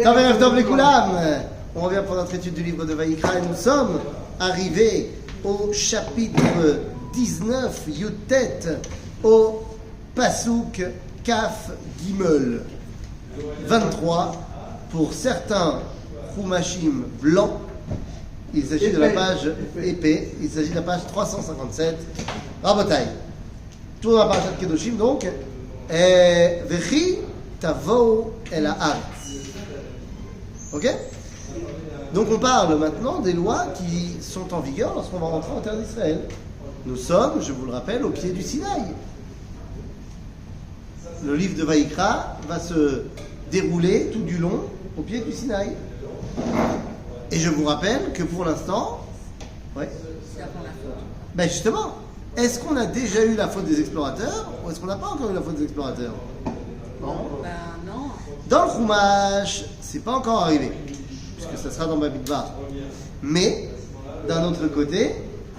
Taverev Tov Lekulam. On revient pour notre étude du livre de Vaïkra et nous sommes arrivés au chapitre 19, Yutet, au Pasuk Kaf Gimel 23. Pour certains Chumashim blancs, il s'agit de la page épée, il s'agit de la page 357. Rabotai. Tout dans la page de Kedoshim, donc. Vechi Tavou El Haaretz. Ok? Donc on parle maintenant des lois qui sont en vigueur lorsqu'on va rentrer en terre d'Israël. Nous sommes, je vous le rappelle, au pied du Sinaï. Le livre de Vaïkra va se dérouler tout du long au pied du Sinaï. Et je vous rappelle que pour l'instant, ouais. Ben justement, est-ce qu'on a déjà eu la faute des explorateurs ou est-ce qu'on n'a pas encore eu la faute des explorateurs? Non. Non. Dans le Chumash, c'est pas encore arrivé, puisque ça sera dans Bamidbar. Mais, d'un autre côté,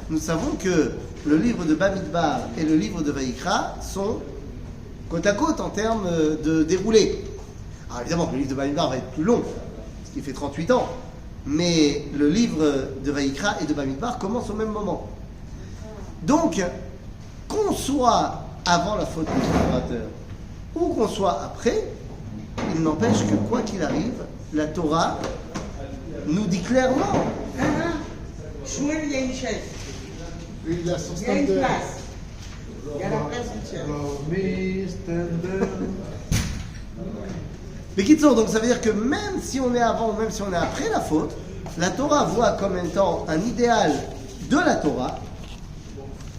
nous savons que le livre de Bamidbar et le livre de Vaïkra sont côte à côte en termes de déroulé. Alors évidemment, le livre de Bamidbar va être plus long, ce qui fait 38 ans. Mais le livre de Vaïkra et de Bamidbar commence au même moment. Donc, qu'on soit avant la faute des explorateurs ou qu'on soit après, il n'empêche que quoi qu'il arrive, la Torah nous dit clairement. Shmuel, il y a une chaise. Il y a son Il y a une standard. place. Il y a la place entière. Mais Kitsour, donc ça veut dire que même si on est avant ou même si on est après la faute, la Torah voit comme étant un idéal de la Torah,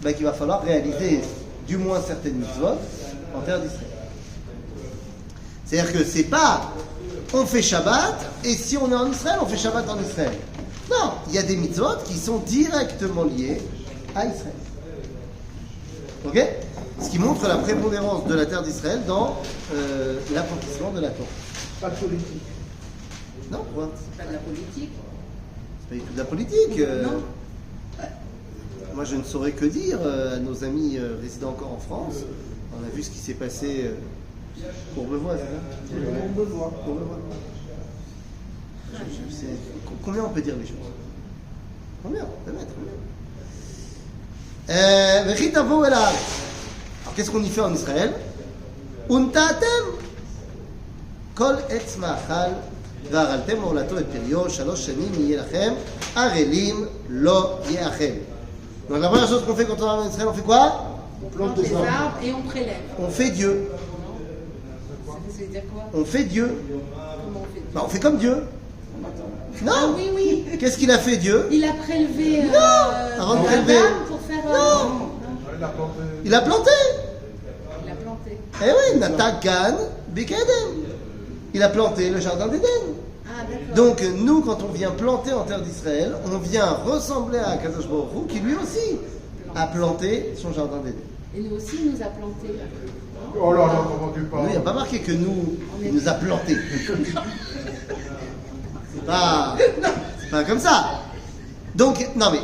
ben, qu'il va falloir réaliser du moins certaines mitzvot en terre d'Israël. C'est-à-dire que c'est pas on fait Shabbat et si on est en Israël, on fait Shabbat en Israël. Non, il y a des mitzvot qui sont directement liés à Israël. Ok? Ce qui montre la prépondérance de la terre d'Israël dans l'accomplissement de la Torah. Pas de politique. Non, quoi? C'est pas de la politique. C'est pas du tout de la politique. Non. Moi, je ne saurais que dire à nos amis résidant encore en France. On a vu ce qui s'est passé pour Courbevoie, c'est ça? Courbevoie. Combien on peut dire les choses? Combien? Combien? Alors, qu'est-ce qu'on y fait en Israël? Unta'atem kol etz ma'achal ve'araltem ma'olato et perio shalosh shanim yeh lachem arelim lo ye'achel. Donc la première chose qu'on fait quand on arrive en Israël, on fait quoi? On plante des arbres et on prélève. On fait Dieu. Ça veut dire quoi? On fait Dieu. Comment on fait? Bah, on fait comme Dieu. Non. Ah oui. Qu'est-ce qu'il a fait Dieu? Il a prélevé avant de la prélever. dame pour faire... Non. Il a planté. Il a planté. Il a planté. Eh oui, Natakan Bekedem. Il a planté le jardin d'Éden. Ah d'accord. Donc nous, quand on vient planter en terre d'Israël, on vient ressembler à Akadosh Baruch Hu, qui lui aussi a planté son jardin d'Éden. Et nous aussi, il nous a planté. Oh là là, comment tu parles? Nous, il n'y a pas marqué que nous, il nous a planté. C'est pas comme ça. Donc, non mais,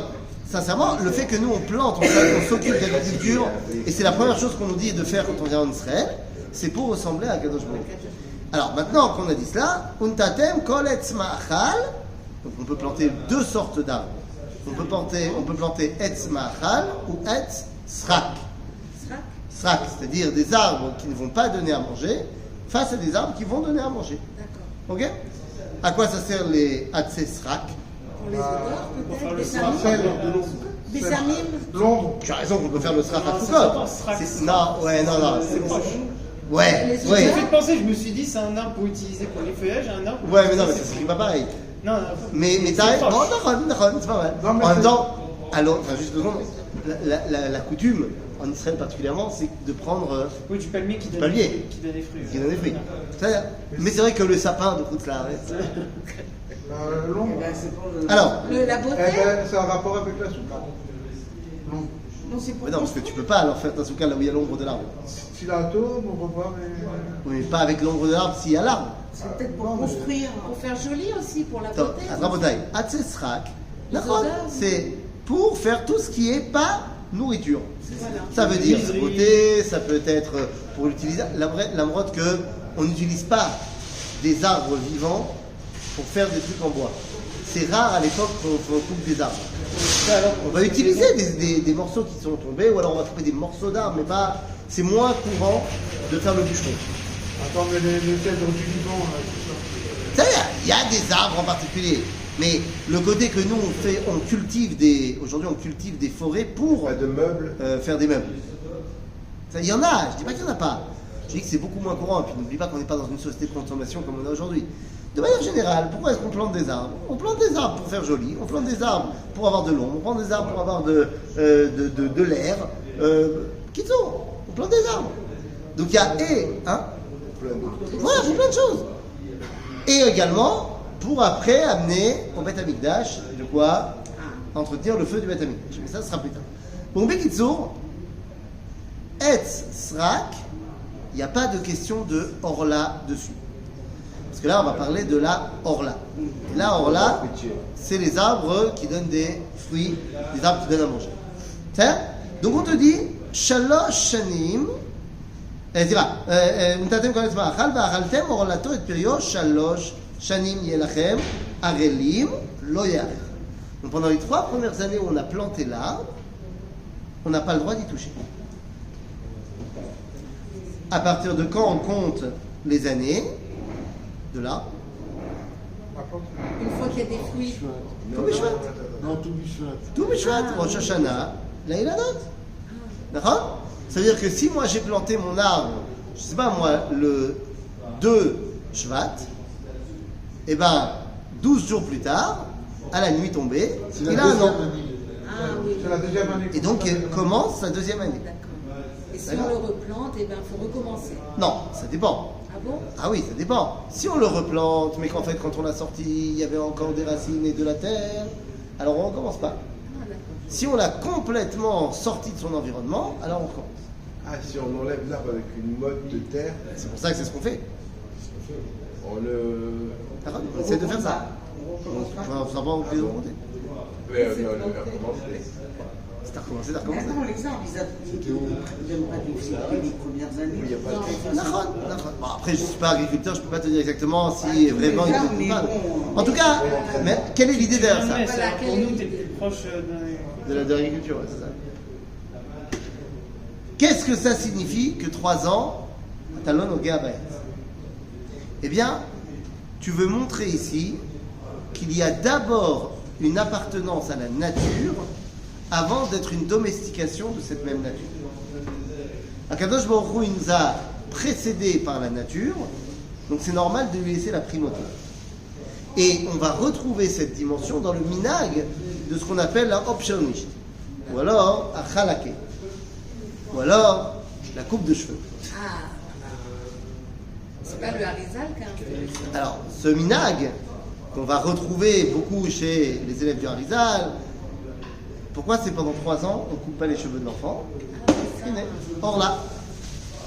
sincèrement, le fait que nous on plante, on s'occupe de l'agriculture, et c'est la première chose qu'on nous dit de faire quand on vient en Israël, c'est pour ressembler à Kadosh Baruch Hu. Alors maintenant qu'on a dit cela, untatem kol etz ma'achal, donc on peut planter deux sortes d'arbres. On peut planter etz ma'achal ou etz srak. Srak, c'est-à-dire des arbres qui ne vont pas donner à manger, face à des arbres qui vont donner à manger. D'accord. Ok? À quoi ça sert les atzé srak? Pour les odeurs peut-être, des Celle samim. de l'ombre. Des samim. L'ombre. Tu as raison qu'on peut faire le srak à Non, tout ça corps. s'entend, srak. Non, C'est proche. Ouais, Les ouais. Ça fait penser, je me suis dit, c'est un arbre pour utiliser pour les feuillages, un arbre. Ouais, mais non, mais ça s'écrit pas pareil. Non, Mais c'est t'as raison, proche. c'est pas mal. Non, mais En même c'est- temps, alors, enfin, juste 2 secondes, la coutume, en Israël particulièrement, c'est de prendre Oui, du palmier qui donne Palmier. des fruits. qui donne des fruits. Mais c'est vrai que le sapin de Khutzlaharetz. L'ombre. Eh ben, c'est pour le... Alors, La beauté. Eh ben, c'est un rapport avec la souka. L'ombre. Non, c'est pour mais non, parce que tu peux pas alors faire ta souka là où il y a l'ombre de l'arbre. Si la taupe, on va voir. Oui, mais pas avec l'ombre de l'arbre s'il y a l'arbre. C'est peut-être pour construire. Pour faire joli aussi, pour la Attends, beauté. Rabotai, Atzesrak, Les odeurs. c'est pour faire tout ce qui est pas nourriture. Voilà. Ça veut dire Liserie. beauté, ça peut être pour l'utiliser. La mrotte que on n'utilise pas des arbres vivants pour faire des trucs en bois. C'est rare à l'époque qu'on coupe des arbres. Ça, alors, On va utiliser des morceaux qui sont tombés, ou alors on va couper des morceaux d'arbres, mais pas. C'est moins courant de faire le bûcheron. Attends, mais les cèdres du Liban, là, c'est ça. C'est-à-dire, il y a des arbres en particulier, mais le côté que nous on cultive aujourd'hui on cultive des forêts pour Pas de meubles. faire des meubles. Ça, il y en a, je dis pas qu'il n'y en a pas. Je dis que c'est beaucoup moins courant, et puis n'oublie pas qu'on n'est pas dans une société de consommation comme on a aujourd'hui. De manière générale, pourquoi est-ce qu'on plante des arbres? On plante des arbres pour faire joli, on plante des arbres pour avoir de l'ombre, on plante des arbres pour avoir de l'air. Qui sont? On plante des arbres. Donc il y a voilà, pour plein de choses. Et également pour après amener au Beth Amikdash de quoi entretenir le feu du Beth Amikdash. Mais ça sera plus tard. Donc Bekitsour, Etz Srak, il n'y a pas de question de Orla dessus. Parce que là, on va parler de la Orla. Et la Orla, c'est les arbres qui donnent des fruits, des arbres qui donnent à manger. C'est? Donc on te dit, Shalosh Shanim, סליחה, נתתם כל עץ מאכל ואכלתם אורלתו את פריו 3 שנים יהיה לכם ערלים לא יאכל. Donc pendant les 3 premières années où on a planté l'arbre, on n'a pas le droit d'y toucher. À partir de quand on compte les années de l'arbre? Une fois qu'il y a des fruits. Tout Bishvat. Non, tout Bishvat. Tout Bishvat, Rosh Hashanah, la Ilanot. D'accord? C'est-à-dire que si moi j'ai planté mon arbre, je sais pas moi, le 2 Shvat, et ben 12 jours plus tard, à la nuit tombée, il a un an. Ah oui. C'est la deuxième année. Et donc il commence sa deuxième année. D'accord. Et si D'accord. on le replante, eh ben, faut recommencer. Non, ça dépend. Ah bon? Ah oui, ça dépend. Si on le replante, mais qu'en fait quand on l'a sorti, il y avait encore des racines et de la terre, alors on recommence pas. Ah d'accord. Si on l'a complètement sorti de son environnement, alors on recommence. Ah, si on enlève l'arbre avec une motte de terre, C'est pour ça que c'est ce qu'on fait. on le. D'accord? On essaie de faire ça. On s'en va au plus de remonter. Ouais, on le recommence. C'est à recommencer, c'est à recommencer. Maintenant, les arbres, ils n'aiment pas développer les premières années. Oui, il y a pas de- D'accord, d'accord. Bon, après, je ne suis pas agriculteur, je ne peux pas te dire exactement si vraiment il gens, ne mais pas. bon. En tout cas, mais quelle est l'idée derrière ça? Ouais, Voilà, pour quelle nous, est t'es l'idée? plus proche De l'agriculture, ouais, c'est ça. Qu'est-ce que ça signifie que 3 ans, Talon au Gabaet? Eh bien, tu veux montrer ici qu'il y a d'abord une appartenance à la nature avant d'être une domestication de cette même nature. Akadosh Baruch Hu, il nous a précédés par la nature, donc c'est normal de lui laisser la primauté. Et on va retrouver cette dimension dans le minag de ce qu'on appelle la optionist, ou alors à chalake, ou alors la coupe de cheveux. Ah. C'est pas le Harizal qui a instauré ça. Alors, ce minag qu'on va retrouver beaucoup chez les élèves du Harizal, pourquoi c'est pendant 3 ans on ne coupe pas les cheveux de l'enfant? Or là,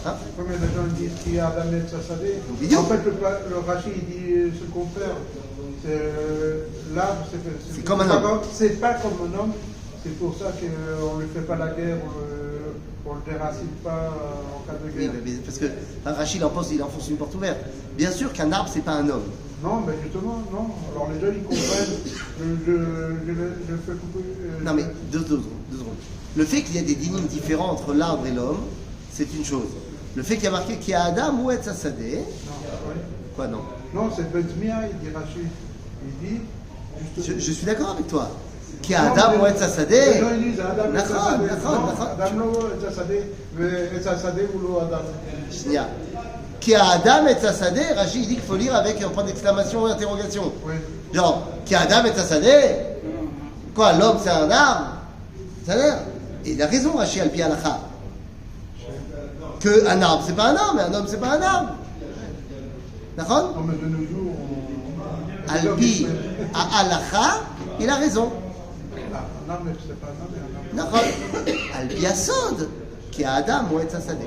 hein? Oui, mais les gens disent qu'il y a Adam et Tzasadé. Vidéo. En fait, le Rashi, il dit ce contraire. L'arbre, C'est comme un homme. C'est pas comme un homme. C'est pour ça qu'on ne lui fait pas la guerre, on ne le déracine pas en cas de Oui, guerre. mais parce que Rachid il enfonce une porte ouverte. Bien sûr qu'un arbre, c'est pas un homme. Non, mais justement, non. Alors les gens, ils comprennent. Je fais couper. Non mais, deux secondes. Le fait qu'il y a des dynimes différents entre l'arbre et l'homme, c'est une chose. Le fait qu'il y a marqué qu'il y a Adam ou Et Sassadeh, Non, oui. quoi non? Non, c'est Bezmia, il dit Rachid. Il dit. Je suis d'accord avec toi. Qu'il y a Non, Adam mais ou Et les Sassadeh, gens, ils disent Adam et D'accord, Tzasadé. d'accord, Non, d'accord. Adam לא Tzasadé, ותצדק הוא לא אדם. שנייה. Qui a Adam et Sassadeh, Rachid il dit qu'il faut lire avec un point d'exclamation et interrogation. Oui. Genre, qui a Adam et Sassadeh, quoi, l'homme c'est un arbre? Ça a l'air. Et il a raison, Rachid Alpi Alacha. Que un arbre c'est pas un homme, et un homme c'est pas un arbre. D'accord? Non, mais de nos jours, Alpi à Alacha, il a raison. Ah, un homme, c'est pas un homme, mais un homme. D'accord? Alpi Asod, qui a Adam ou et Sassadeh.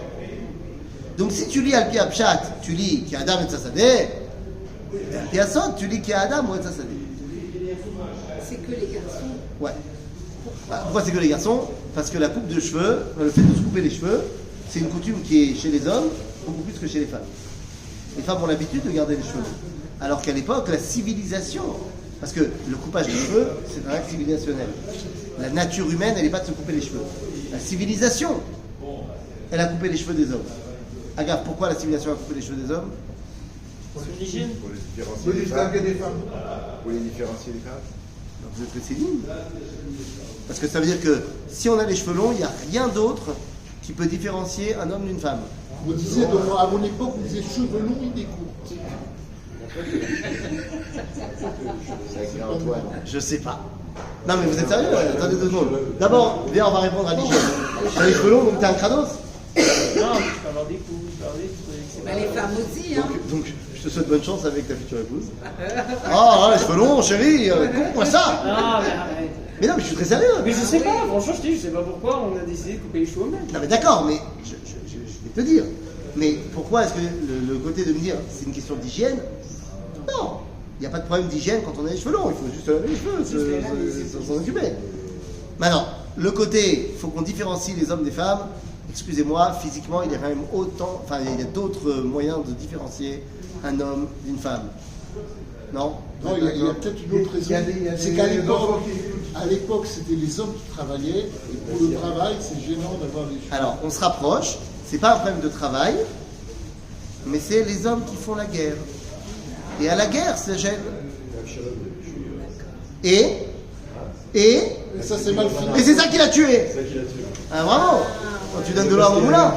Donc si tu lis Alpi Apshat, tu lis qui a Adam et Sassadeh, et Alpi Asod, tu lis qui a Adam ou et Sassadeh. C'est que les garçons. Ouais. Bah, pourquoi c'est que les garçons? Parce que la coupe de cheveux, le fait de se couper les cheveux, c'est une coutume qui est chez les hommes beaucoup plus que chez les femmes. Les femmes ont l'habitude de garder les cheveux. Alors qu'à l'époque, la civilisation, parce que le coupage des cheveux, c'est un acte civilisationnel. La nature humaine, elle n'est pas de se couper les cheveux. La civilisation, elle a coupé les cheveux des hommes. Agave, pourquoi la civilisation a coupé les cheveux des hommes? Pour les différencier Le des femmes. distinguer des femmes. Pour les différencier des femmes. Donc vous êtes le Céline. Parce que ça veut dire que si on a les cheveux longs, il n'y a rien d'autre qui peut différencier un homme d'une femme. On disait, à mon époque, on disait cheveux longs et des courts. C'est écrit Antoine. Je sais pas. Non mais vous êtes sérieux? Attendez 2 secondes. D'abord, viens, on va répondre à l'hygiène. T'as les cheveux longs, donc t'es un crados? Non, mais je peux avoir des coups, je peux avoir des trucs. c'est Bah, pas- les femmes aussi, hein. Donc, je te souhaite bonne chance avec ta future épouse. Ah, les cheveux longs, chérie, coupe-moi ça! Ah, mais arrête. Mais non, mais je suis très sérieux. Mais je sais pas, franchement, je te dis, je sais pas pourquoi on a décidé de couper les cheveux même. Non mais d'accord, mais je vais te dire. Mais pourquoi est-ce que le côté de me dire c'est une question d'hygiène? Non, il n'y a pas de problème d'hygiène quand on a les cheveux longs, il faut juste laver les cheveux, s'en occuper. Maintenant, le côté, il faut qu'on différencie les hommes des femmes. Excusez-moi, physiquement, il y a quand même autant, enfin il y a d'autres moyens de différencier un homme d'une femme. Non? Non, il y a peut-être une autre raison. Il y a C'est des qu'à enfants l'époque, c'était les hommes qui travaillaient. Et pour le travail, c'est gênant d'avoir les cheveux. Alors, on se rapproche, c'est pas un problème de travail, mais c'est les hommes qui font la guerre. Et à la guerre, ça gêne. Et Et ça, c'est mal fini. c'est ça qui l'a tué. Ah, bravo. Quand tu donnes de l'eau à mon moulin.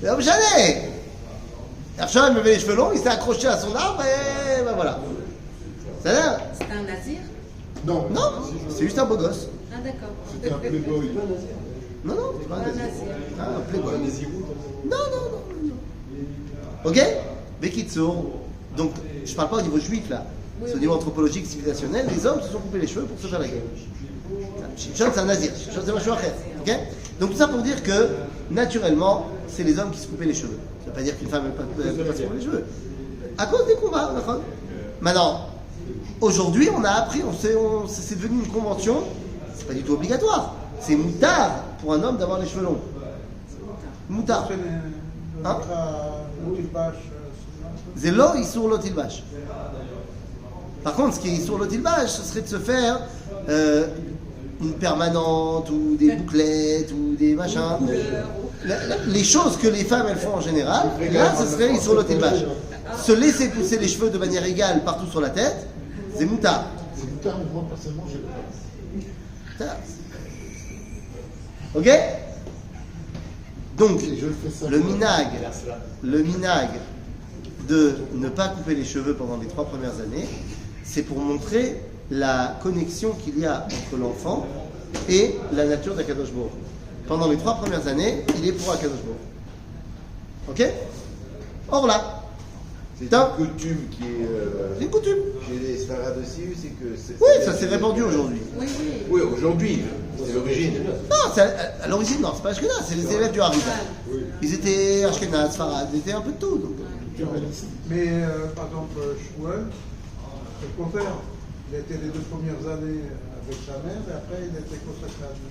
Jamais. Herschel me met les cheveux longs, il s'est accroché à son arbre et ben voilà. Ça va? C'était un nazir? Non, Non, c'est juste un beau gosse. Ah, d'accord. c'était un playboy. Non, non, c'est pas un Un nazir. nazir. Ah, un playboy. Non, non, non, non. Ok? Bekitsour. Donc, je parle pas au niveau juif là. C'est au niveau anthropologique, civilisationnel. Les hommes se sont coupés les cheveux pour se faire la guerre. Shimshon, c'est un nazir. Shimshon, c'est un frère. Ok? Donc, tout ça pour dire que, naturellement, c'est les hommes qui se coupaient les cheveux. Ça ne veut pas dire qu'une femme ne peut pas se couper les cheveux. À cause des combats, d'accord? Maintenant, aujourd'hui, on a appris, c'est devenu une convention, c'est pas du tout obligatoire. C'est moutard pour un homme d'avoir les cheveux longs. Moutard. Hein? Zélo, il sourd l'otilbash. Par contre, ce qui est sourd l'otilbash, ce serait de se faire une permanente ou des bouclettes ou des machins. Les choses que les femmes elles font en général, là, ce serait sur l'otilbash. Se laisser pousser les cheveux de manière égale partout sur la tête, c'est moutard. C'est une terme, moi, personnellement, j'ai pas. Ok? Donc, Et je le fais ça. le minag de ne pas couper les cheveux pendant les 3 premières années, c'est pour montrer la connexion qu'il y a entre l'enfant et la nature d'Akadosh Baruch. Pendant les 3 premières années, il est pour Akadosh Baruch. Ok? Or là, C'est Top. une coutume qui est. c'est une coutume. Chez les Sfarades aussi, c'est que. Oui, ça s'est répandu aujourd'hui. Oui, oui. Oui, aujourd'hui, c'est l'origine. Non, à l'origine, non, c'est pas Ashkenaz, c'est les élèves du Harida. Ils étaient Ashkenaz, Farad, ils étaient un peu de tout. Donc. Mais par exemple, Shmuel, c'est le contraire. Il a été les 2 premières années avec sa mère et après il a été consacré à Dieu.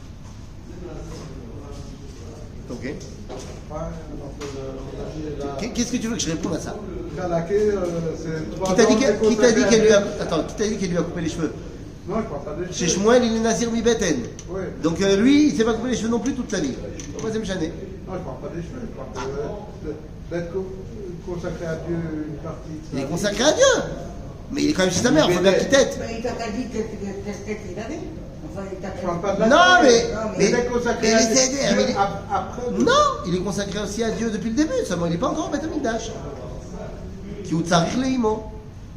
Ok. Ouais, donc, on a dit Qu'est-ce que tu veux que je réponde à ça? la Kalaké, c'est 3 Qui t'a dit ans, qu'elle c'est consacré à lui Dieu. a... Attends, qui t'a dit qu'elle lui a coupé les cheveux? Non, je parle pas des Chez cheveux. Shmuel, il est Nazir Mibeten. Oui. Donc lui, il s'est pas coupé les cheveux non plus toute sa vie. Au troisième année. Non, je parle pas des cheveux, je parle d'être consacré à Dieu une partie de sa Il est vie. consacré à Dieu. Mais il est quand même chez sa mère, il faut bien qu'il tête. Mais il t'a pas dit quelle tête il avait. Enfin, il t'a Je parle pas de la Non, tête. mais- Il est consacré mais à c'est- Dieu mais- après. Non, il est consacré aussi à Dieu depuis le début. Seulement, il n'est pas encore au Beth Amikdash. Qui ou Tzarich Leimo.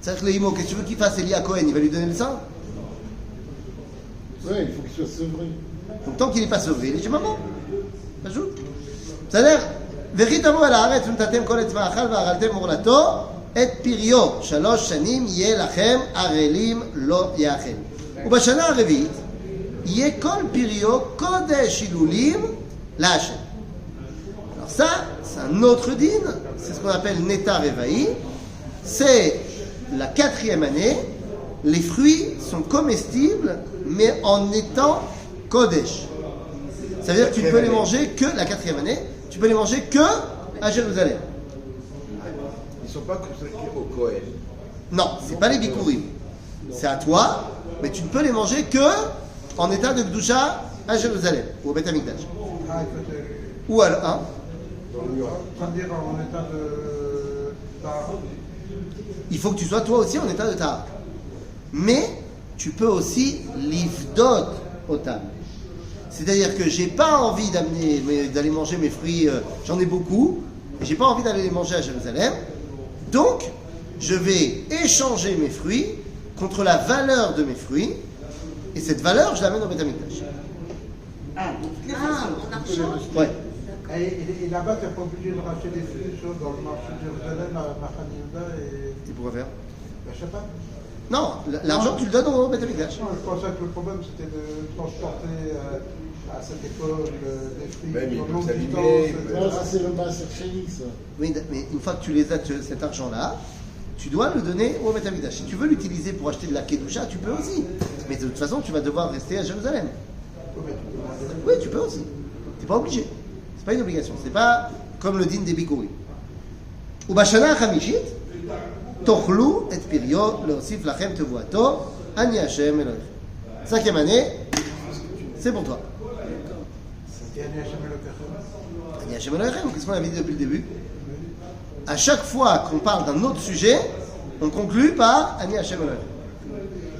Tzarich Leimo, qu'est-ce que tu veux qu'il fasse, Elia Cohen? Il va lui donner le sein. Ouais, il faut qu'il soit sevré. Donc tant qu'il n'est pas sauvé, il est chez maman. Ajoute. C'est-à-dire, ותמו על הארץ ונתתם כל עץ מאכל ואכלתם מורלתו את פריו 3 שנים יהיה לכם ערלים לא יאכל. ובשנה הרביעית יהיה כל פריו קודש הילולים להשם. Alors ça, c'est un autre din, c'est ce qu'on appelle Neta Revaï. C'est la 4e année, les fruits sont comestibles, mais en étant Kodesh. Ça veut dire que tu ne peux les manger que, la 4e année, tu peux les manger que à Jérusalem. Ils ne sont pas consacrés au Kohen. Non, c'est pas les bikurim. C'est à toi, mais tu ne peux les manger que en état de Gdusha à Jérusalem, ou au Beth Amikdash. Ah, il faut être- Ou alors, hein, c'est-à-dire en état de tahara. il faut que tu sois toi aussi en état de tahara. Mais tu peux aussi livdot otam. C'est-à-dire que j'ai pas envie d'aller manger mes fruits, j'en ai beaucoup, et j'ai pas envie d'aller les manger à Jérusalem. Donc, je vais échanger mes fruits contre la valeur de mes fruits, et cette valeur, je l'amène au Beth Amikdash. Ah, de toutes les Ah, façons. en argent. Ouais. Et là-bas, tu n'es pas obligé de racheter des fruits sur- dans le marché de Jérusalem, à Machan Yehuda et. Et pourquoi faire? Ben, je sais pas. Non, l'argent, tu le donnes au Beth Amikdash. Non, je pensais que le problème c'était de transporter à cette époque des fruits Même ils sur peuvent longue s'abîmer, distance, ils peuvent- etc. Non, ça c'est le Maaser Sheni, ça. Oui, mais une fois que tu les as, cet argent-là, tu dois le donner au Beth Amikdash. Si tu veux l'utiliser pour acheter de la Kedusha, tu peux aussi. Mais de toute façon, tu vas devoir rester à Jérusalem. Oui, tu peux aussi. Tu n'es pas obligé. C'est pas une obligation. C'est pas comme le din des Bikurim. Ou bashana chamishit, tochlu et pirio leosif lachem tevuato, ani Hashem Elohim. 5e année, c'est pour toi. Et Ani Hashem Elokeichem. Ani Hashem Elohim, qu'est-ce qu'on avait dit depuis le début? À chaque fois qu'on parle d'un autre sujet, on conclut par Ani Hashem Elohim.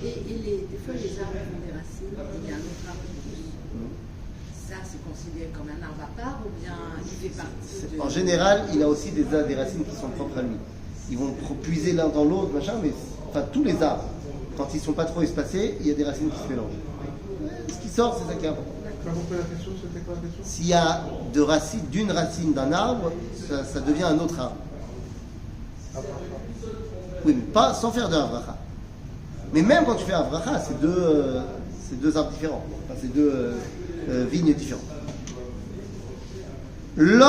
Des fois, les arbres font des racines, il y a un autre arbre qui pousse. Ça, c'est considéré comme un arbre à part ou bien il fait partie de... En général, il a aussi des racines qui sont propres à lui. Ils vont puiser l'un dans l'autre, machin, mais enfin tous les arbres, quand ils ne sont pas trop espacés, il y a des racines qui se mélangent. Ce qui sort, c'est ça qui est important. Tu as compris la question? C'était quoi la question? S'il y a d'une racine d'un arbre, ça devient un autre arbre. Oui, mais pas sans faire de havracha. Mais même quand tu fais havracha, c'est deux arbres différents. Enfin, c'est deux vignes différentes. Lo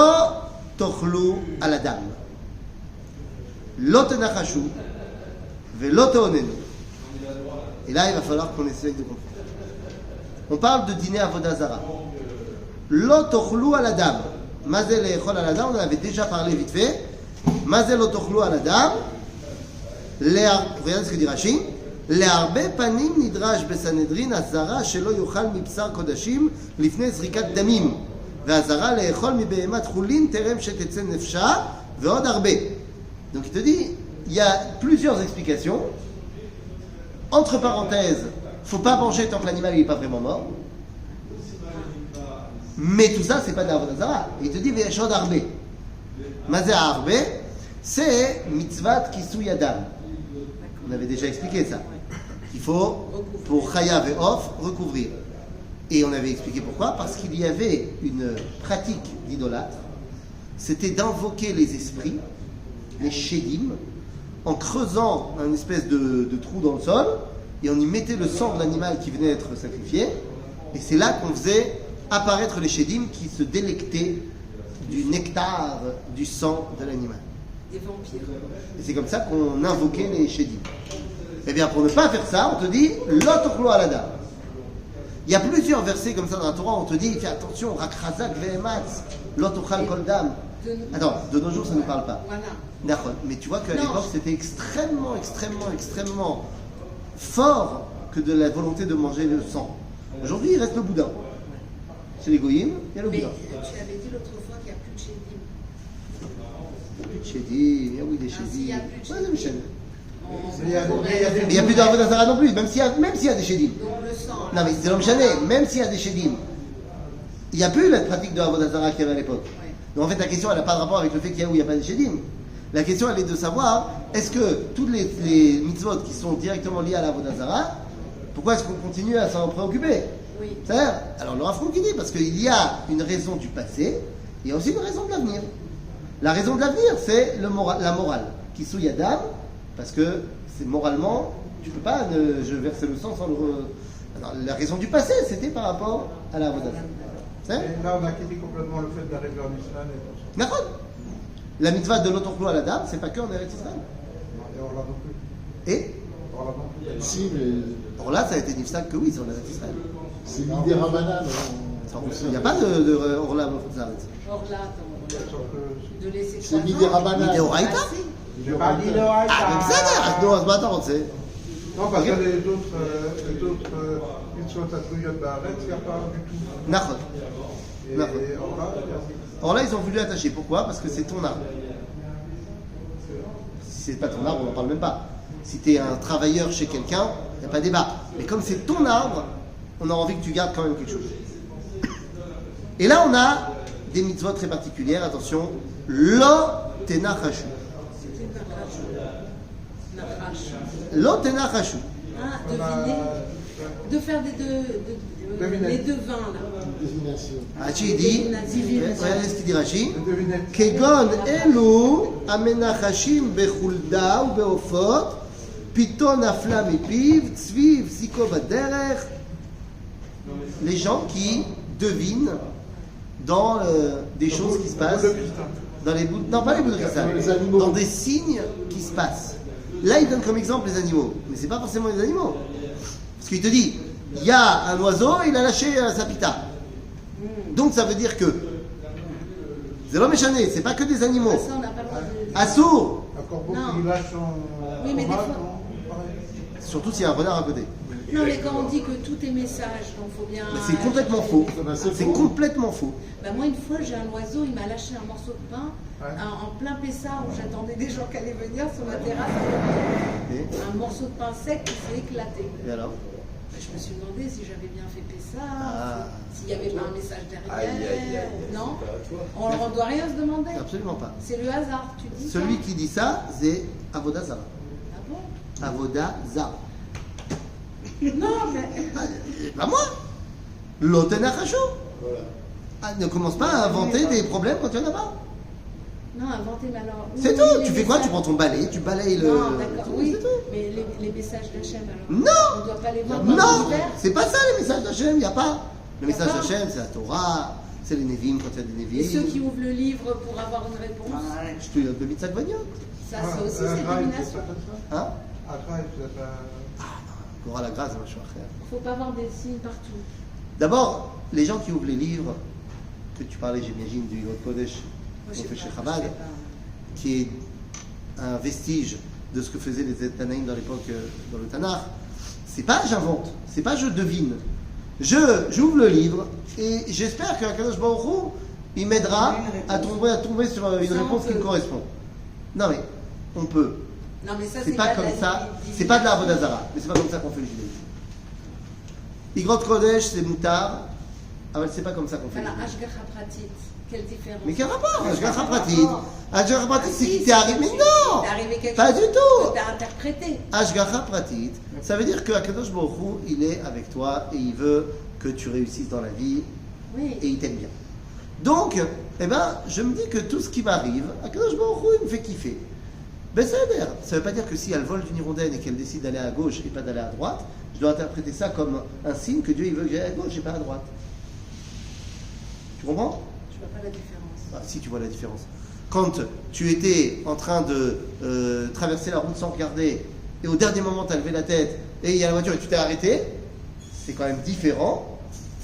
tochlu al adam. Lo tenachashu. Velo teonenu. Et là, il va falloir qu'on essaye de comprendre. On parle de dîner à Vodazara. Lo tochlu al adam. Mazel echol al adam, on en avait déjà parlé vite fait. Mazel lo tochlu al adam. Regardez ce que dit Rashi. להרבה פנים נדרש בסנהדרין הזרה שלא יאכל מבשר קודשים לפני זריקת דמים והזרה לאכול מבהמת חולין טרם שתצא נפשה ועוד הרבה. Donc il te dit, il y a plusieurs explications. Entre parenthèses, faut pas manger tant que l'animal n'est pas vraiment mort. Mais tout ça, c'est pas de l'avodat zara. Il te dit, ויש עוד הרבה. מה זה הרבה? C'est mitzvat kisui adam. On avait déjà expliqué ça. Il faut, pour Chayav et Off, recouvrir. Et on avait expliqué pourquoi. Parce qu'il y avait une pratique d'idolâtre. C'était d'invoquer les esprits, les Shedim, en creusant un espèce de trou dans le sol, et on y mettait le sang de l'animal qui venait d'être sacrifié. Et c'est là qu'on faisait apparaître les Shedim qui se délectaient du nectar du sang de l'animal. Des vampires. Et c'est comme ça qu'on invoquait les Shedim. Eh bien, pour ne pas faire ça, on te dit L'otochlo alada. Il y a plusieurs versets comme ça dans la Torah, on te dit fais attention, rakrazak ve'ematz, l'otochal kol dam. Attends, de nos jours, ça ne nous parle pas. Voilà. D'accord. Mais tu vois qu'à Non. l'époque, c'était extrêmement fort que de la volonté de manger le sang. Aujourd'hui, il reste le boudin. Chez les goyim, il y a le Mais boudin. tu avais dit l'autre fois qu'il n'y a plus de chédim. Chédim, oui, des Ah, s'il chédim. y a plus de Ouais, des chédim. Mais il y a des- Mais il n'y a plus d'Avodah Zarah non plus, même s'il y a des chédim. Donc le sang. Non, mais c'est l'homme chané, même s'il y a des chédim. Il n'y a plus la pratique de Avodah Zarah qu'il y avait à l'époque. Ouais. Donc en fait, la question, elle n'a pas de rapport avec le fait qu'il y a ou il n'y a pas de chédim. La question, elle est de savoir, est-ce que toutes les mitzvot qui sont directement liées à la Avodah Zarah, pourquoi est-ce qu'on continue à s'en préoccuper? Oui. C'est-à-dire, alors le Rav Kook, il dit, parce qu'il y a une raison du passé, il y a aussi une raison de l'avenir. La raison de l'avenir, c'est la morale. Qui souille Adam, parce que c'est moralement, tu peux pas, je verse le sang sans le... Alors, la raison du passé, c'était par rapport à la Avodah Zarah. C'est Et là, on a quitté complètement le fait d'arriver en Israël et tout ça. D'accord. La mitzvah de l'autochlo à la dame, c'est pas que en Eretz Israël. Et on l'a non plus. Et On l'a non plus. Si, mais or là, ça a été nifsak que oui, c'est en Eretz Israël. c'est l'idée Ramadan. Il n'y a pas de Orla Zaretz. Or là, attends, Sauf que de laisser C'est 3 l'idée ans. Ramadan. L'idée Oraïta. J'ai pas dit le Ah, mais בסדר, נו, אז מה אתה רוצה? Non, parce que les autres qui sont attribués בארץ, il n'y a pas du tout. נכון. Et Non. alors là, Alors là, ils ont voulu attacher. Pourquoi? Parce que c'est ton arbre. Si c'est pas ton arbre, on n'en parle même pas. Si tu es un travailleur chez quelqu'un, il n'y a pas débat. Mais comme c'est ton arbre, on a envie que tu gardes quand même quelque chose. Et là, on a des mitzvot très particulières. Attention, lo tenachashu. C'était Nachash. Lo tenachashu. Ah, deviner. De faire les devins là. Désignation. Rashi dit, regardez ce qu'il dit Rashi. les devinettes. כגון אלו המנחשים בחולדה ובעופות, פיתו נפלה מפיו, צבי הפסיקו בדרך. Les gens qui devinent dans des choses qui se passent, dans les bouts, non pas les bouts de cristal, Les animaux. dans des signes qui se passent. Là, il donne comme exemple les animaux, mais c'est pas forcément les animaux, parce qu'il te dit, il y a un oiseau, il a lâché sa pita. Donc ça veut dire que c'est l'homme échané, c'est pas que des animaux. Ça, on n'a pas le droit de. Assour, Un corbeau Non. qui lâche son Oui, mais des fromage, fois- non Pareil. surtout s'il y a un renard à côté. Non, mais quand on dit que tout est message, donc faut bien. Mais c'est complètement faux. ben, c'est C'est faux. complètement faux. Bah, moi, une fois, j'ai un oiseau, il m'a lâché un morceau de pain Ouais. en plein Pessard où j'attendais des gens qui allaient venir sur ma terrasse. Et, Un morceau de pain sec qui s'est éclaté. et alors Bah, je me suis demandé si j'avais bien fait Pessard, Ah. s'il n'y avait pas un message derrière. Aïe, aïe, aïe. Non, C'est pas toi. on ne doit rien se demander. Absolument pas. C'est le hasard, tu dis. Celui ça qui dit ça, c'est Avoda Zara. Ah bon Avoda Zara. Non, mais. Pas moi. L'Otenachashu. Voilà. Ah, ne commence pas à inventer des problèmes quand il n'y en a pas. Non, inventer, mais alors. C'est oui, tout. les Tu fais quoi? messages- Tu prends ton balai, tu balayes le. Non, d'accord, tout, oui. c'est tout. Mais les messages d'Hachem, alors. Non. On ne doit pas les voir dans Non, l'univers. c'est pas ça les messages d'Hachem, il n'y a pas. Le Y a message pas. d'Hachem, c'est la Torah, c'est les Nevim quand il y a des Et ceux Nevim. qui ouvrent le livre pour avoir une réponse, Je te donne de Mitzak Vaniot. ça aussi c'est Agraï, divination. c'est ça Hein? Agraï, c'est ça. Aura la grâce, machin frère. Il ne faut pas voir des signes partout. D'abord, les gens qui ouvrent les livres, que tu parlais, j'imagine, du Yod Kodesh, Moi, qu'on fait je chez sais Chabad, pas, je sais pas. qui est un vestige de ce que faisaient les Tanaïm dans l'époque, dans le Tanakh, c'est pas j'invente, c'est pas je devine. J'ouvre le livre et j'espère que Kadosh Baruch Hu, il m'aidera à tomber sur une Ça, on réponse qui peut. me correspond. Non mais, on peut. Non, mais ça, C'est pas de comme la ça, divination. c'est pas de la Avodah mais c'est pas comme ça qu'on fait le judaïsme. Igrot Kodesh, c'est moutar, mais c'est pas comme ça qu'on fait le Voilà, judaïsme. Ashgacha Pratit, quelle différence. Mais quel rapport? Ashgacha Quel Pratit. rapport? Ashgacha Pratit, c'est Si, qui t'est arrivé. Mais non! T'es arrivé quelque Pas chose du tout! que t'as interprété. Ashgacha Pratit, ça veut dire que Akadosh Baruch Hu, il est avec toi et il veut que tu réussisses dans la vie Oui. et il t'aime bien. Donc, eh ben, je me dis que tout ce qui m'arrive, Akadosh Baruch Hu, il me fait kiffer. Ben ça veut dire, ça veut pas dire que si elle vole d'une hirondelle et qu'elle décide d'aller à gauche et pas d'aller à droite, je dois interpréter ça comme un signe que Dieu il veut que j'aille à gauche et pas à droite. Tu comprends? Je vois pas la différence. Ah, si tu vois la différence. Quand tu étais en train de traverser la route sans regarder et au dernier moment tu as levé la tête et il y a la voiture et tu t'es arrêté, c'est quand même différent.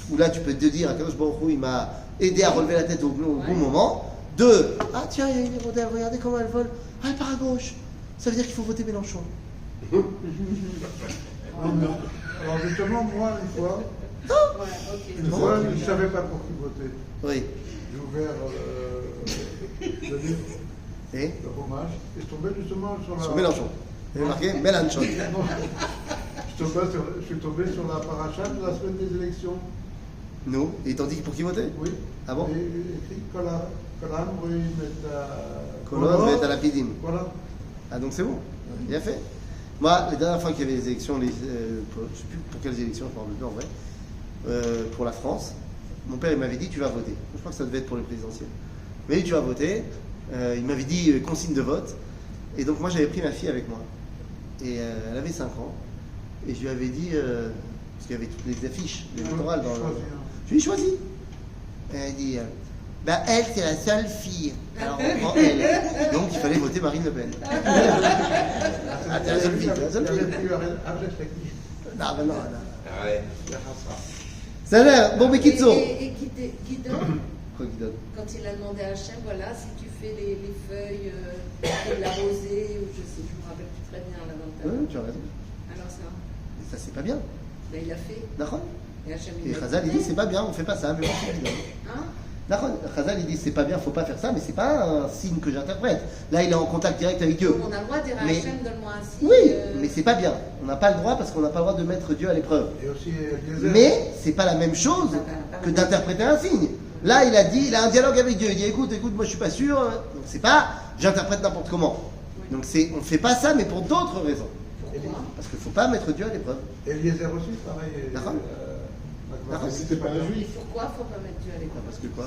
Où là tu peux te dire, Akadosh Baruch Hu, il m'a aidé à relever la tête au bon moment. De, ah tiens, il y a une hirondelle, regardez comment elle vole. Ah, elle part à gauche. Ça veut dire qu'il faut voter Mélenchon. Non, mais- Alors justement, moi, une fois, Ouais, ok. une fois, je ne savais pas pour qui voter. Oui. J'ai ouvert le livre, Et le fromage, et je tombais justement sur la... sur Mélenchon. Il y avait marqué Mélenchon. Non, je suis tombé sur la paracha de la semaine des élections. Nous, et ils t'ont dit pour qui voter? Oui. Ah bon? Et écrit Kolam, oui, mais Colonne, mais t'as la pidim. Voilà. Ah donc c'est bon, bien fait. Moi, les dernières fois qu'il y avait les élections, je ne sais plus pour quelles élections, je ne me rappelle plus en vrai, pour la France, mon père il m'avait dit tu vas voter. Je crois que ça devait être pour les présidentielles. Il m'a dit tu vas voter, il m'avait dit consigne de vote, et donc moi j'avais pris ma fille avec moi. Et elle avait 5 ans, et je lui avais dit, parce qu'il y avait toutes les affiches électorales dans le... Choisir. Je lui ai choisi. Et elle dit, bah elle c'est la seule fille. Alors on prend elle. Donc il fallait voter Marine Le Pen. Ah, t'es la seule fille, t'es la seule Il y avait fille. plus arrête la quiche. Non, ben non. Allez. Ça a l'air, bon mais Et Kitso. qui donne Quoi qu'il donne? Quand il a demandé à Hachem, voilà, si tu fais les feuilles de la rosée, ou je me rappelle plus très bien là dans le tableau. Oui, tu as raison. Alors ça, Et ça, c'est pas bien. ben, il a fait. D'accord? Et Hachem, Et il a Chazal, il écouté. dit c'est pas bien, on fait pas ça, mais bon, c'est bien. Hein? D'accord? Chazal, il dit c'est pas bien, faut pas faire ça, mais c'est pas un signe que j'interprète. Là, il est en contact direct avec Dieu. Donc, on a le droit de dire à Mais- Hachem, donne-moi un signe. Oui, mais c'est pas bien. On n'a pas le droit parce qu'on n'a pas le droit de mettre Dieu à l'épreuve. Et aussi Eliezer. Mais c'est pas la même chose que d'interpréter un signe. Là, il a un dialogue avec Dieu. Il dit écoute, moi je suis pas sûr. Donc c'est pas j'interprète n'importe comment. Donc on fait pas ça, mais pour d'autres raisons. Pourquoi? Parce qu'il faut pas mettre Dieu à l'épreuve. Eliezer aussi, pareil. D'accord. D'accord. Mais c'était pas un juif. Pourquoi faut pas mettre Dieu à l'épreuve? Parce que quoi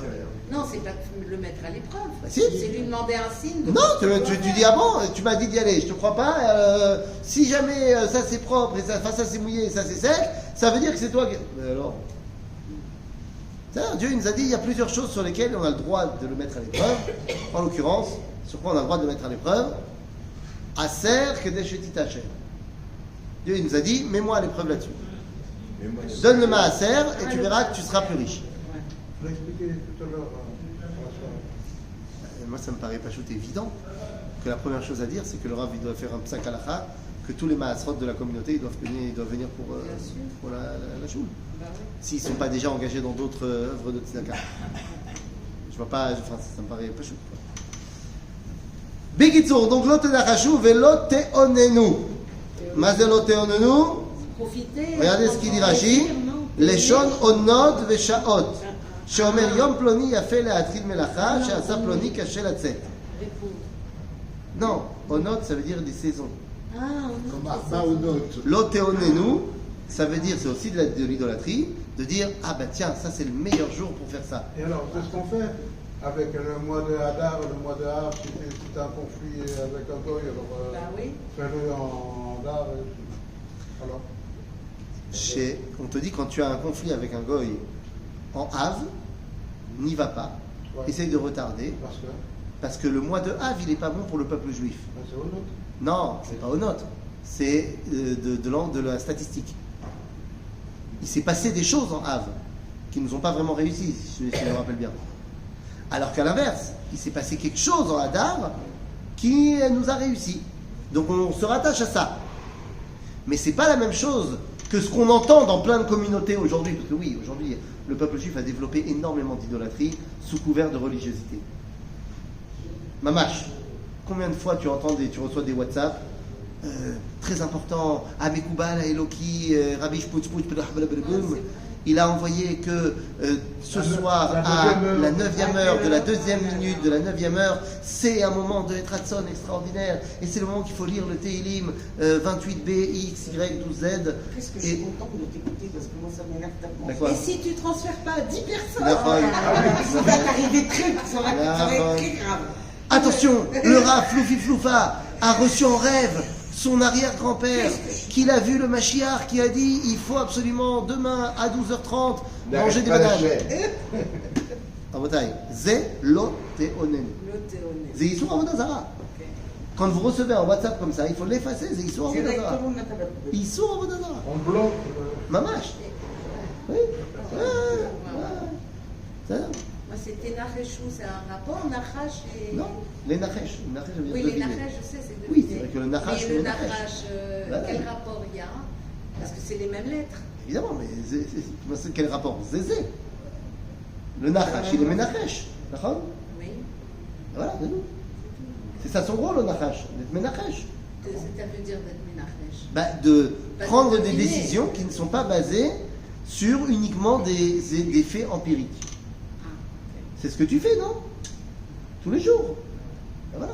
Non, c'est pas le mettre à l'épreuve. Bah, si. C'est lui demander un signe. de Non, ce qu'il tu doit dis faire. ah bon, tu m'as dit d'y aller, je te crois pas. Si jamais ça c'est propre et ça c'est mouillé et ça c'est sec, ça veut dire que c'est toi qui. Mais alors. C'est-à-dire, Dieu il nous a dit il y a plusieurs choses sur lesquelles on a le droit de le mettre à l'épreuve. En l'occurrence, sur quoi on a le droit de le mettre à l'épreuve? Aser Kedesh Tachem. Dieu il nous a dit mets-moi à l'épreuve là-dessus. Mais moi, Donne le Maaser et tu verras que tu seras plus riche. Je l'ai expliqué tout à l'heure à la soirée. Moi ça me paraît pas tout évident que la première chose à dire c'est que le Rav il doit faire un psak halakha, que tous les Maasrot de la communauté ils doivent venir pour la choule. Bah oui. S'ils ne sont pas déjà engagés dans d'autres œuvres de tzedaka. Je vois pas, enfin, ça me paraît pas chou. Begitzour, donc l'ote nachashu velote onenu. Mazel lote onenu. Profiter. Regardez ce qu'il dit Rashi. Leshon onod veshaot. שאומר יום פלוני יפה להתחיל מלאכה, שעשה פלוני קשה לצאת. Répondre. Non, onod ça veut dire des saisons. Ah, Comme Arba ou Note. L'otéonenu, ça veut dire, c'est aussi de l'idolâtrie, de dire ah ben tiens, ça c'est le meilleur jour pour faire ça. Et alors, c'est ce qu'on fait avec le mois de Hadar, le mois de Har, si tu as un conflit avec un goy, alors bah oui. fais-le en Hadar. Alors, On te dit quand tu as un conflit avec un goy en Av, n'y va pas. Ouais. Essaye de retarder, parce que le mois de Av, il n'est pas bon pour le peuple juif. ben, c'est honnête. Non, c'est pas honnête. C'est de la statistique. Il s'est passé des choses en Av qui ne nous ont pas vraiment réussi, si je me rappelle bien. Alors qu'à l'inverse, il s'est passé quelque chose en Hadar qui nous a réussi. Donc on se rattache à ça. Mais c'est pas la même chose que ce qu'on entend dans plein de communautés aujourd'hui. Parce que oui, aujourd'hui, le peuple juif a développé énormément d'idolâtrie sous couvert de religiosité. Mamash, combien de fois tu reçois des WhatsApp très important, Amekubal, Eloki, Rabbi Shputsput, il a envoyé que ce soir à la 9e heure, de la 2e minute, de la 9e heure, c'est un moment de Etratson extraordinaire et c'est le moment qu'il faut lire le Teilim 28b, X, Y, 12Z. Qu'est-ce que je suis contente de t'écouter parce que moi ça m'énerve tellement. D'accord. Et si tu transfères pas à 10 personnes? D'accord. Ça va t'arriver ça va être très grave. Attention, le Rav Floufi Floufa a reçu en rêve son arrière-grand-père, qu'il a vu le Mashiach, qui a dit il faut absolument demain à 12h30 manger des bananes. Rabotai, Zé lo teonen. L'autéoné. Zé Issour Avodazara. Quand vous recevez un WhatsApp comme ça, il faut l'effacer, Zé Issour Avodazara. Directement mettre à la poubelle. Issour Avodazara. On bloque. Mamash. Oui. C'est ça. Moi, c'était Nacheshou, c'est un rapport, Nachash et. Non, les Nachesh. Nachesh, ça veut dire Oui, les deviner. Nachash, je sais, c'est de Oui, c'est vrai que le Nachash, Mais c'est le le Nachash. Nachash, Voilà. quel rapport il y a? Parce que c'est les mêmes lettres. Évidemment, mais c'est quel rapport? Zézé. Le Nachash, il est Menachesh. D'accord? Oui. Voilà, c'est tout. C'est ça son rôle, le Nachash, d'être Menachesh. Ça veut dire d'être Menachesh. Bah, de Bah, prendre de des deviner. décisions qui ne sont pas basées sur uniquement des faits empiriques. Ah, C'est ce que tu fais, non? Tous les jours. Ben voilà.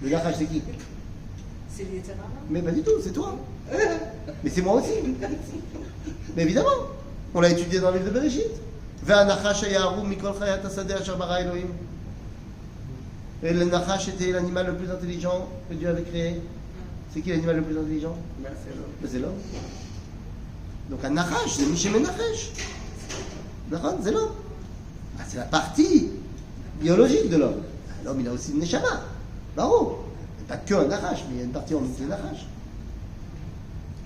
Le Nachash, c'est qui? c'est les Terrains. Mais pas du tout, c'est toi. Mais c'est moi aussi. Mais évidemment, on l'a étudié dans le livre de Bereshit. Ve'anachash hayaru mikol chayat hasadeh asher bara Elohim. Et le Nachash était l'animal le plus intelligent que Dieu avait créé. C'est qui l'animal le plus intelligent? Ben, c'est l'homme. Ben, c'est l'homme. Donc un Nachash, c'est Miché Menachesh. D'accord, c'est l'homme. Ah, c'est la partie biologique de l'homme. L'homme, il a aussi une Neshama. Bravo. Pas que un Nachash, mais il y a une partie en nous qui est Nachash.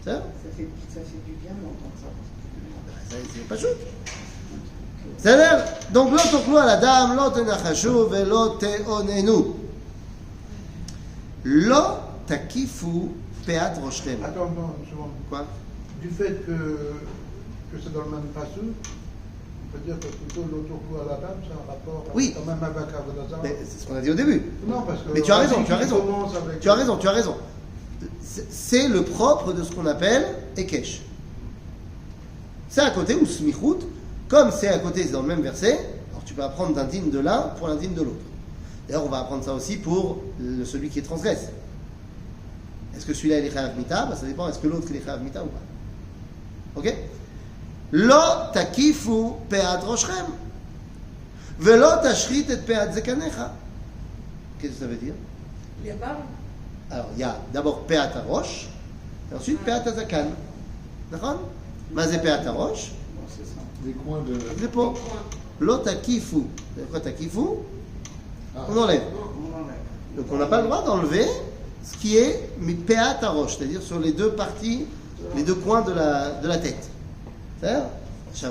C'est ça? Ça fait du bien d'entendre ça. C'est pas chouette. בסדר? Donc לא תאכלו על אדם, לא תנחשו ולא תאוננו. לא תקיפו פאת ראשכם. Attends, une seconde. Quoi? Du fait que c'est dans le même passou, on peut dire que plutôt l'autocoup à la table, c'est un rapport Oui. quand même avec Avodazara. Mais c'est ce qu'on a dit au début. Non, parce que. Mais tu as raison, on dit tu as qu'il raison. commence avec- Tu as raison, tu as raison. C'est le propre de ce qu'on appelle Ekesh. C'est à côté, ou Smichut, comme c'est à côté, c'est dans le même verset, alors tu peux apprendre d'un dîme de l'un pour un dîme de l'autre. D'ailleurs, on va apprendre ça aussi pour celui qui est transgresse. Est-ce que celui-là il est Chayav Mita? Ça dépend, est-ce que l'autre il est Chayav Mita ou pas? Ok? Lo takifu pe'at roshchem. Velo tashrit et pe'at zekanecha. Qu'est-ce que ça veut dire? Les barbes. Alors, il y a d'abord Peat Harosh, et ensuite Peat Hazakan. D'accord? Mais c'est Peat Harosh, Des coins de. c'est pas. L'autre takifu. C'est quoi takifu? Ah. On enlève. On enlève. Donc on n'a pas le droit d'enlever ce qui est Peat Harosh, c'est-à-dire sur les deux parties, les deux coins de la tête. C'est-à-dire?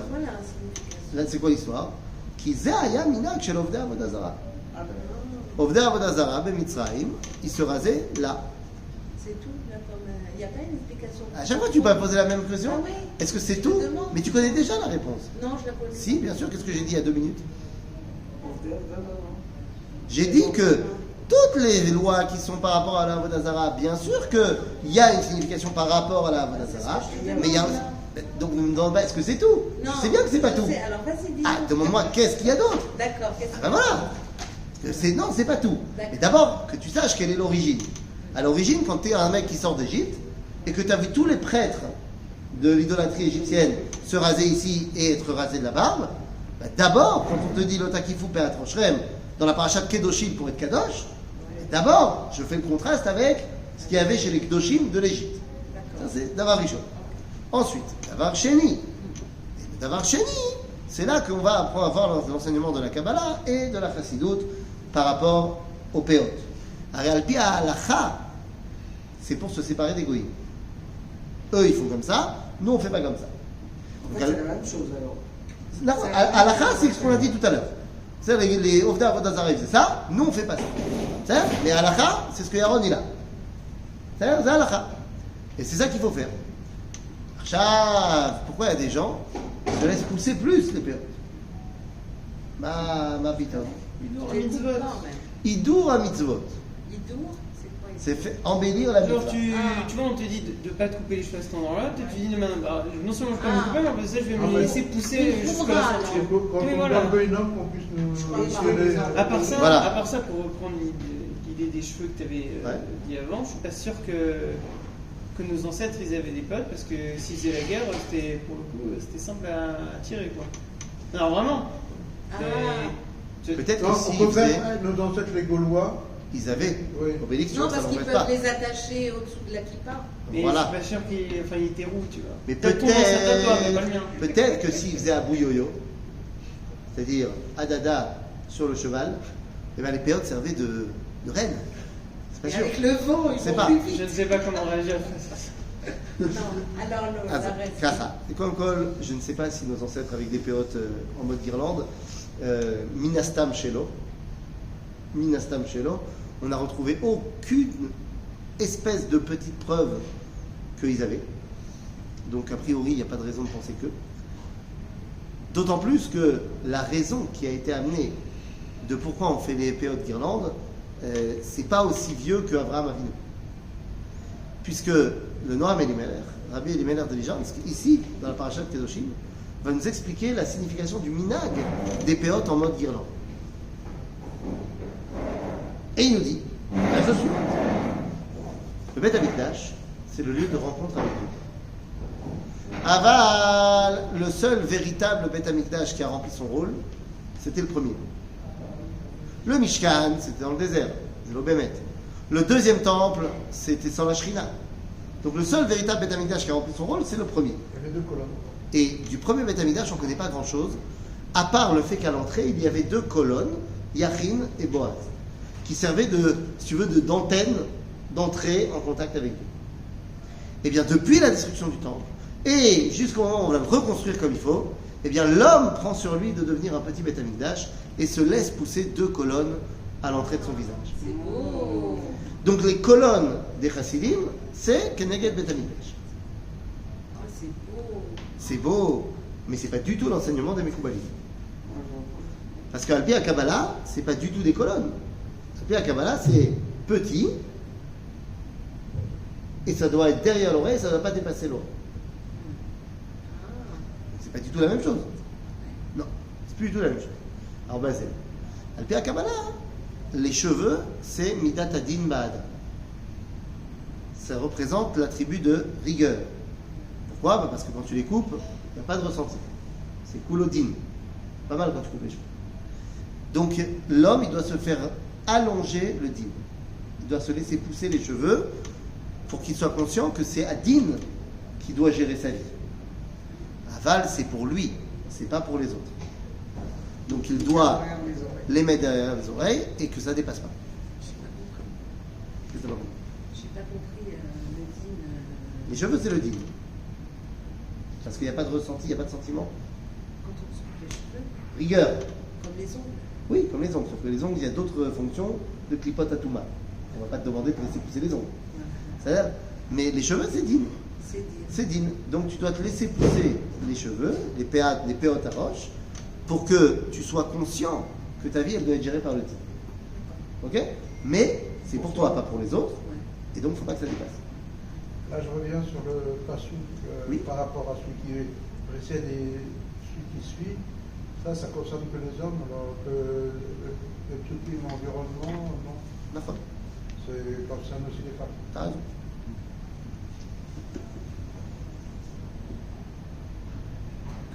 Voilà la signification. Là, c'est quoi l'histoire? Ki ze haya minhag shel ovdei avodah zara. Ah ben, Ovdei avodah zara b'Mitzrayim, ils se rasaient là. C'est tout, là, comme. Il n'y a pas une explication. À chaque fois, tu peux poser la même question. Ah oui. Est-ce que c'est Je tout? demande. Mais tu connais déjà la réponse. Non, je la pose. Si, bien sûr. Qu'est-ce que j'ai dit il y a 2 minutes? non. J'ai dit que toutes les lois qui sont par rapport à la Avodah Zara, bien sûr qu'il y a une signification par rapport à la Avodah Zara, mais il y a aussi... Donc ne me demande pas, est-ce que c'est tout? Non, Je sais bien que c'est pas je tout. sais. Alors, vas-y, dis. Ah, demande-moi, qu'est-ce qu'il y a d'autre? D'accord, qu'est-ce Ah ben voilà. Non, c'est pas tout. D'accord. Mais d'abord, que tu saches quelle est l'origine. À l'origine, quand tu es un mec qui sort d'Égypte, et que tu as vu tous les prêtres de l'idolâtrie égyptienne se raser ici et être rasés de la barbe, bah, d'abord, quand on te dit l'otakifu pe'at roshchem dans la paracha de Kedoshim pour être Kadosh, d'abord, je fais le contraste avec ce qu'il y avait chez les Kedoshim de l'Égypte. Ça, c'est Davar Rishon. Ensuite, Davar Sheni. Et le Davar Sheni, c'est là qu'on va apprendre à voir l'enseignement de la Kabbalah et de la Chassidoute par rapport au Péot. Alpi halacha, c'est pour se séparer des goïms. Eux, ils font comme ça, nous, on ne fait pas comme ça. En fait, c'est la même chose alors. Non, halacha, c'est ce qu'on a dit tout à l'heure. C'est-à-dire, les Ovdei Avodah Zara, c'est ça, nous, on ne fait pas ça. C'est-à-dire, mais halacha, c'est ce que Yaron il a. C'est-à-dire, c'est halacha. Et c'est ça qu'il faut faire. Achav, pourquoi il y a des gens qui se laissent pousser plus les péotes? Ma pita. Idour, C'est mitzvot. quand même. Idour à mitzvot. Idour, c'est quoi? C'est fait embellir la Genre, mitzvah. tu vois, on te dit de ne pas te couper les cheveux à cet endroit-là, toi, tu dis non, seulement je peux pas me couper, mais en plus de ça, je vais me laisser pousser jusqu'à la Voilà. ceinture. Quand Mais on voilà. parle une homme, qu'on puisse nous tirer. À part ça, Voilà. à part ça, pour reprendre l'idée des cheveux que tu avais Ouais. dit avant, je suis pas sûr que nos ancêtres ils avaient des potes parce que s'ils faisaient la guerre, c'était pour le coup c'était simple à tirer quoi. Non vraiment. Ah. Peut-être Non, que on s'ils peut faisaient, faire nos ancêtres les Gaulois. ils avaient Oui. Obélix, tu Non, vois, ça parce qu'ils n'embête peuvent pas. les attacher au-dessous de la kippa. Mais Voilà. je suis pas sûr qu'il était roux, tu vois. Mais Peut-être ton ancêtre à toi, mais pas le mien. peut-être que s'ils faisaient Abou Yo-Yo, c'est-à-dire Adada sur le cheval, eh ben les péotes servaient de reine. C'est pas Et sûr. avec le vent, ils C'est vont pas. plus Je vite. ne sais pas comment réagir face à ça. Non, alors le, Ah, la reste. Kara. Et comme col, je ne sais pas si nos ancêtres avec des péotes en mode guirlande, Minastam Shelo, on n'a retrouvé aucune espèce de petite preuve qu'ils avaient. Donc a priori, il n'y a pas de raison de penser que. D'autant plus que la raison qui a été amenée de pourquoi on fait les péotes guirlandes, c'est pas aussi vieux que Abraham Avinu. Puisque le Noam Elimelech, Rabbi Elimelech de Lijansk, ici, dans la paracha de Kedoshim, va nous expliquer la signification du minag des péotes en mode guirlande. Et il nous dit la chose suivante. Le Beth Amikdash, c'est le lieu de rencontre avec Dieu. Aval, le seul véritable Beth Amikdash qui a rempli son rôle, c'était le premier. Le Mishkan, c'était dans le désert, c'est l'Obemet. Le deuxième temple, c'était sans la Shrina. Donc le seul véritable Beth Amikdash qui a rempli son rôle, c'est le premier. Il y avait 2 colonnes. Et du premier Beth Amikdash, on ne connaît pas grand-chose, à part le fait qu'à l'entrée, il y avait 2 colonnes, Yachin et Boaz, qui servaient de, si tu veux, d'antenne d'entrée en contact avec Dieu. Eh bien, depuis la destruction du temple, et jusqu'au moment où on va le reconstruire comme il faut, eh bien l'homme prend sur lui de devenir un petit Beth Amikdash et se laisse pousser 2 colonnes à l'entrée de son visage. C'est beau. Donc les colonnes des Chassidim, c'est Keneged Beth Amikdash. Oh, c'est beau. C'est beau, mais c'est pas du tout l'enseignement des Mekoubalim. Parce qu'Al Pi Kabbalah, c'est pas du tout des colonnes. Al Pi Kabbalah, c'est petit, et ça doit être derrière l'oreille, ça ne doit pas dépasser l'oreille. C'est pas du tout la même chose. Non, c'est plus du tout la même chose. Alors ben c'est Al Pi Kabbalah, les cheveux, c'est Midat Adin Ba'ada. Ça représente l'attribut de rigueur. Pourquoi? Ben parce que quand tu les coupes, il n'y a pas de ressenti. C'est Kulodin. Pas mal quand tu coupes les cheveux. Donc l'homme, il doit se faire allonger le din. Il doit se laisser pousser les cheveux pour qu'il soit conscient que c'est Adin qui doit gérer sa vie. Aval, c'est pour lui, c'est pas pour les autres. Donc il doit les mettre derrière les oreilles et que ça dépasse pas. Qu'est-ce que t'as pas compris? J'ai pas compris le din. Les cheveux, c'est le din. Parce qu'il n'y a pas de ressenti, il n'y a pas de sentiment. Quand on se coupe les cheveux, Rigueur. comme les ongles. Oui, comme les ongles. Sauf que les ongles, il y a d'autres fonctions de clipote à touma. On ne va pas te demander de laisser pousser les ongles. C'est-à-dire, mais les cheveux, c'est din. C'est dire. C'est din. Donc tu dois te laisser pousser les cheveux, les péotes à roche, pour que tu sois conscient que ta vie, elle doit être gérée par le din. Ok? Mais c'est pour toi, pas pour les autres. Et donc, il ne faut pas que ça dépasse. Là, je reviens sur le pasouk Oui. par rapport à celui qui précède et celui qui suit. Ça concerne que les hommes, alors que le psukim environnement, non. La femme. C'est concerne aussi les femmes. T'as raison.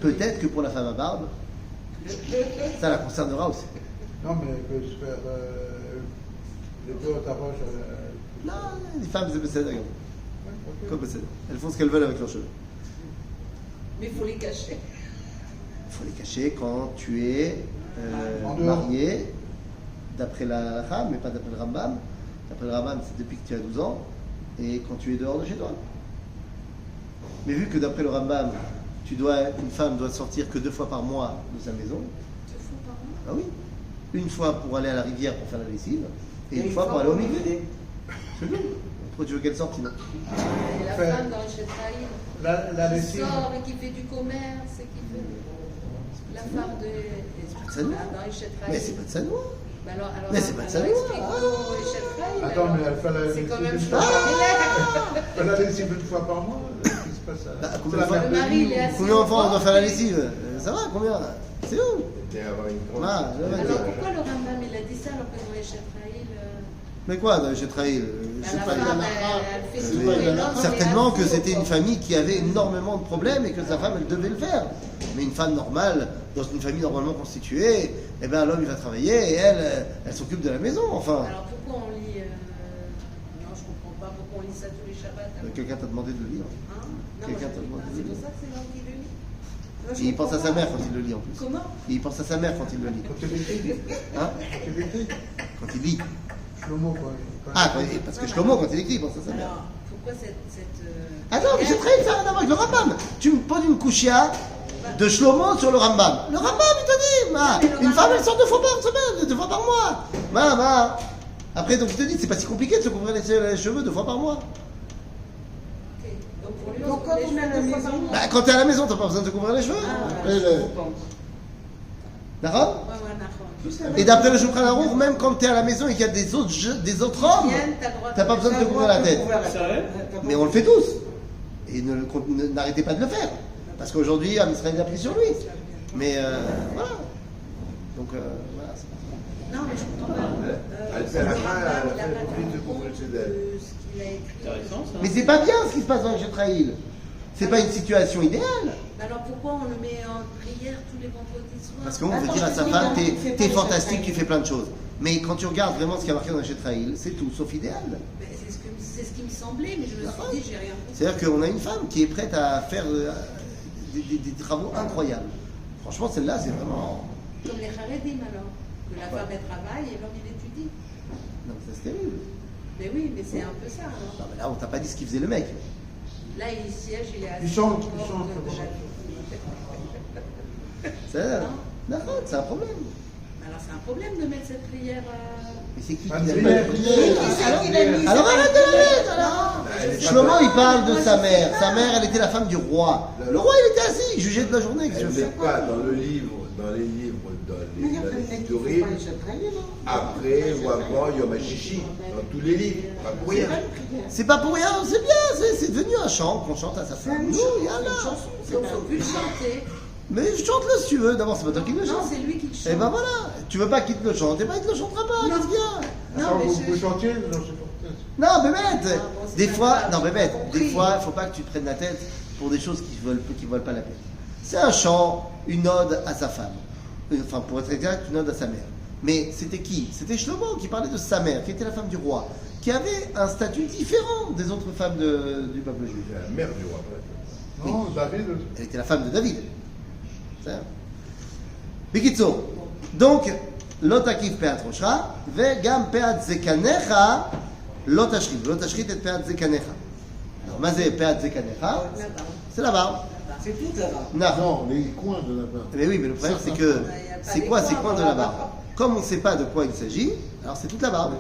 Peut-être que pour la femme à barbe, ça la concernera aussi. Non, mais que se faire les deux à roche. Non, les femmes, c'est Besséder. Ok. Comme Besséder. Elles font ce qu'elles veulent avec leurs cheveux. Mais il faut les cacher. Il faut les cacher quand tu es En dehors. marié, d'après la halakha, mais pas d'après le Rambam. D'après le Rambam, c'est depuis que tu as 12 ans, et quand tu es dehors de chez toi. Mais vu que d'après le Rambam, une femme doit sortir que 2 fois par mois de sa maison, 2 fois par mois. ah oui, une fois pour aller à la rivière pour faire la lessive, et une fois pour aller au mikvé. C'est tout. Pourquoi tu veux qu'elle sorte sinon? Et la Faire- femme dans le Chetraïm, La qui lessive. sort et qui fait du commerce, et qui fait. La femme de. pas de sa loi. Dans le Chetraïm. Mais c'est pas de sa loi. Bah alors, Mais c'est pas de sa loi. explique-nous les Chetraïm. Attends, mais elle fait la C'est quand lessive même une chaud. fois. Elle la lessive une fois par mois. Qu'est-ce qui se passe là? Bah, C'est combien la de fois- mère Le de mari, nuit il est ou- assis. Combien d'enfants on doit faire la lessive? Ça va, combien? C'est où? C'était avoir une grande. Ah, je vais Alors dire. pourquoi le Rambam il a dit ça alors que dans les Chetraïm, Mais quoi, dans les Chetraïl? la C'est pas femme une- elle fait Euh, tout mais et l'homme certainement il est que assis c'était au une bord. famille qui avait énormément de problèmes et que sa femme, elle devait le faire. Mais une femme normale, dans une famille normalement constituée, eh ben, l'homme, il va travailler et elle s'occupe de la maison, enfin. Alors pourquoi on lit. Non, je comprends pas pourquoi on lit ça tous les Shabbats. alors. Quelqu'un t'a demandé de le lire. Hein Non, Quelqu'un moi, je t'a lis demandé pas. de C'est le pour lire. ça que c'est l'homme qui le lit. Non, je Et il pense à comprends sa pas. mère quand il le lit en plus. Comment Et il pense à sa mère quand il le lit. Quand tu l'écris. Hein? Tu l'écris. Quand il lit. Shlomo, quoi. Ah, parce que Shlomo, quand il écrit, il pense à sa mère. Alors, pourquoi cette. Attends, mais c'est très ça n'a rien à voir avec le Rambam. Tu me poses une couchia de Shlomo sur le Rambam. Le Rambam, il te dit, une femme, elle sort 2 fois par semaine, 2 fois par mois. Après, donc, il te dit, c'est pas si compliqué de se couvrir les cheveux 2 fois par mois. Ok. Donc pour lui, Donc, quand on est à la maison, Bah, quand t'es à la maison, t'as pas besoin de te couvrir les cheveux. D'accord? Ouais, d'accord. Et d'après le Shulchan Aruch, même quand t'es à la maison et qu'il y a des autres hommes, t'as pas besoin de te couvrir la tête. Sérieux? Mais on le fait tous. Et n'arrêtez pas de le faire. Parce qu'aujourd'hui, Israël a pris sur lui. Mais voilà. Donc voilà. Non, mais je comprends pas. Elle fait à la Le fin, Rambam, elle il a fait pas le tenu de compte couvrir de d'elle. ce qu'il a écrit. Intéressant ça. Mais c'est pas bien ce qui se passe dans le Chetraïl. C'est pas une situation idéale. Mais alors pourquoi on le met en prière tous les vendredis soirs? Parce qu'on veut Attends, dire à je sa te femme, dis, fais pas t'es le fantastique, Chetraïl. tu fais plein de choses. Mais quand tu regardes vraiment ce qui a marqué dans le Chetraïl, c'est tout sauf idéal. Mais c'est ce qui me semblait, mais je me suis dit, j'ai rien compris. C'est-à-dire qu'on a une femme qui est prête à faire des travaux incroyables. Franchement, celle-là, c'est vraiment. Comme les Haredim alors. Que la femme elle travaille et l'homme il étudie. Non, ça c'est terrible. Mais oui, mais c'est un peu ça alors. Non, mais là, on t'a pas dit ce qu'il faisait le mec. Là, il siège, il est assis. Ils chantent, au ils bord chantent. de la- C'est un problème. Alors, c'est un problème de mettre cette prière. Mais c'est qui Pas qui de l'a prière. fait? Alors, Alors arrête de la mettre alors. Shlomo il parle de sa mère. Sa mère elle était la femme du roi. Le roi il était assis, il jugeait toute la journée. Qu'est-ce que Elle tu veux n'est faire? pas dans le livre, dans les livres, dans Mais il y a les plein de mecs qui font Turim, pas les chatrailles, non? après ou avant Yom HaShishi, dans tous les livres, pas pour rien. C'est pas pour rien, c'est bien, c'est devenu un chant qu'on chante à sa femme. Nous, Donc, yallah. il faut plus le chanter. Mais chante-le si tu veux, d'abord c'est pas toi qui le Non, chante. c'est lui qui le chante. Et ben voilà, tu veux pas qu'il te le chante, et ben il te le chantera pas, qu'est-ce qu'il y a? Non, Attends, mais vous je- chantiez? Non, c'est pas. Non, Bébête, bon, c'est des pas fois, grave, non, j'ai Bébête, pas des compris. fois, il faut pas que tu te prennes la tête pour des choses qui valent pas la peine. C'est un chant, une ode à sa femme. Enfin, pour être exact, une ode à sa mère. Mais c'était qui? C'était Shlomo qui parlait de sa mère, qui était la femme du roi, qui avait un statut différent des autres femmes du peuple juif. C'est la mère du roi. peut-être. Non, David. Elle était la femme de David. C'est ça. Bikitso. Donc, lotakif peat roshra, vegam peat zekanecha, lotashrit. Lotashrit et peat zekanecha. Alors, mazé peat zekanecha, c'est la barbe. C'est tout là-bas. Non. Non, les coins de la barbe. Mais oui, mais le problème c'est que Il y a pas c'est des quoi ces coins coins de dans la la barbe? barbe. Comme on ne sait pas de quoi il s'agit, alors c'est toute la barbe.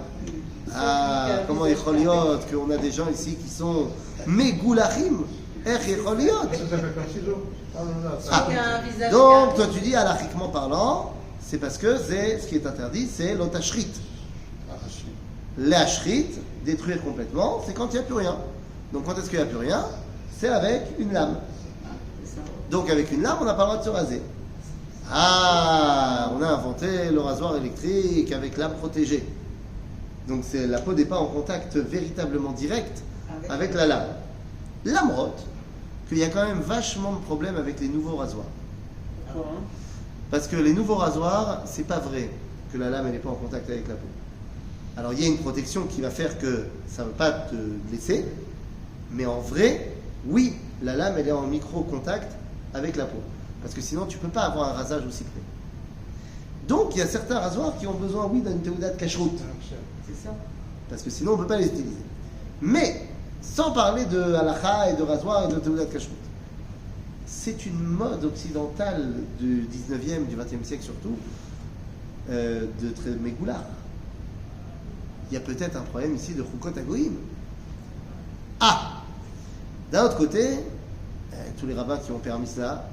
Ah, comment il choliot qu'on a des gens ici qui sont megoulachim, choliot. Ça s'appelle un ciseau. Ah, non, là, ça- Ah. Il y a un visage Donc, garni. toi tu dis, halachiquement parlant, c'est parce que c'est ce qui est interdit, c'est l'otashrit. Arraché. L'ashrit, détruire complètement, c'est quand il n'y a plus rien. Donc, quand est-ce qu'il n'y a plus rien? C'est avec une lame. Donc, avec une lame, on n'a pas le droit de se raser. Ah, on a inventé le rasoir électrique avec lame protégée. Donc, la peau n'est pas en contact véritablement direct avec la lame. L'amrotte, qu'il y a quand même vachement de problèmes avec les nouveaux rasoirs. Quoi, hein? Parce que les nouveaux rasoirs, c'est pas vrai que la lame elle n'est pas en contact avec la peau. Alors il y a une protection qui va faire que ça ne va pas te blesser, mais en vrai, oui, la lame elle est en micro-contact avec la peau. Parce que sinon tu peux pas avoir un rasage aussi près. Donc il y a certains rasoirs qui ont besoin, oui, d'une théouda de cacheroute. C'est ça. Parce que sinon on ne peut pas les utiliser. Mais, sans parler de halakha et de rasoir et de théouda de cacheroute, c'est une mode occidentale du 19e, du 20e siècle surtout, de très mégoulard. Il y a peut-être un problème ici de Choukot Agoïm. Ah! D'un autre côté, tous les rabbins qui ont permis cela,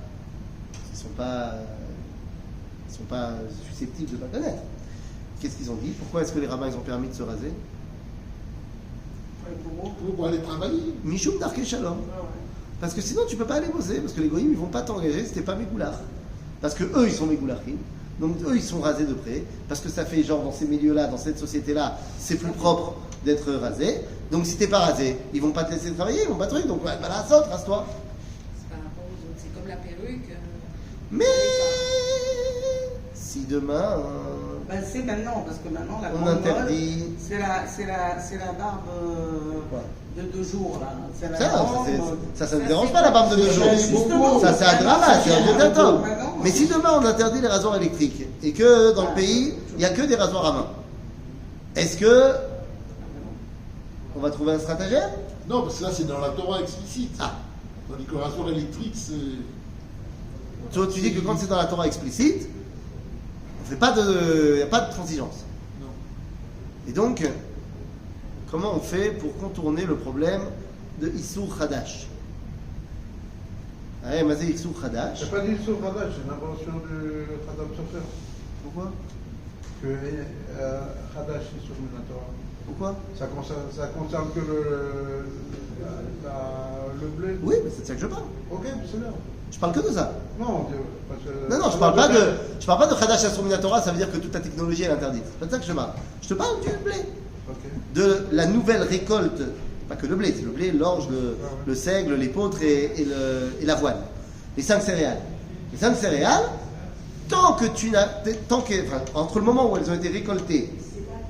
ils ne sont pas susceptibles de ne pas connaître. Qu'est-ce qu'ils ont dit? Pourquoi est-ce que les rabbins ils ont permis de se raser? Pour aller travailler. Mishum Darke Shalom. Parce que sinon tu peux pas aller bosser, parce que les goyim ils vont pas t'engager si t'es pas mégoulard. Parce que eux ils sont mégoulachim, donc eux ils sont rasés de près, parce que ça fait genre dans ces milieux-là, dans cette société-là, c'est plus propre d'être rasé. Donc si t'es pas rasé, ils vont pas te laisser travailler, ils vont pas te truc, donc voilà, saute, rase-toi. C'est par rapport aux autres. C'est comme la perruque. Mais si demain Ben, c'est maintenant, parce que maintenant, la on grande interdit. mode, c'est la barbe Quoi de 2 jours, là. C'est la Ça, grande ça, mode. ça ne Ça, dérange c'est pas la pas- barbe de 2 jours. Justement, Ça c'est un maintenant, drama, c'est un c'est détail. maintenant. Mais si demain on interdit les rasoirs électriques et que dans le pays il n'y a que des rasoirs à main, est-ce que on va trouver un stratagème? Non, parce que là, c'est dans la Torah explicite. Ah, Tandis que le rasoir électrique, c'est. toi tu dis que quand c'est dans la Torah explicite, on fait pas de, y a pas de transigence. Non. Et donc, comment on fait pour contourner le problème de Issur Khadash? Ah, Mazé Issur Khadash. C'est pas dit sur Khadash, c'est une invention du Khadam Sofer. Pourquoi? Que Khadash est sur la Torah. Pourquoi? Ça concerne que le blé. Oui, mais c'est de ça que je parle. Ok, c'est là. Je parle que de ça. Non, parce que. Non, je parle pas de Khadash Asur Minatora, ça veut dire que toute la technologie est interdite. C'est pas de ça que je parle. Je te parle du blé. Ok. De la nouvelle récolte, pas que le blé, c'est le blé, l'orge, le seigle, l'épeautre et l'avoine. Les 5 céréales. Les 5 céréales, entre le moment où elles ont été récoltées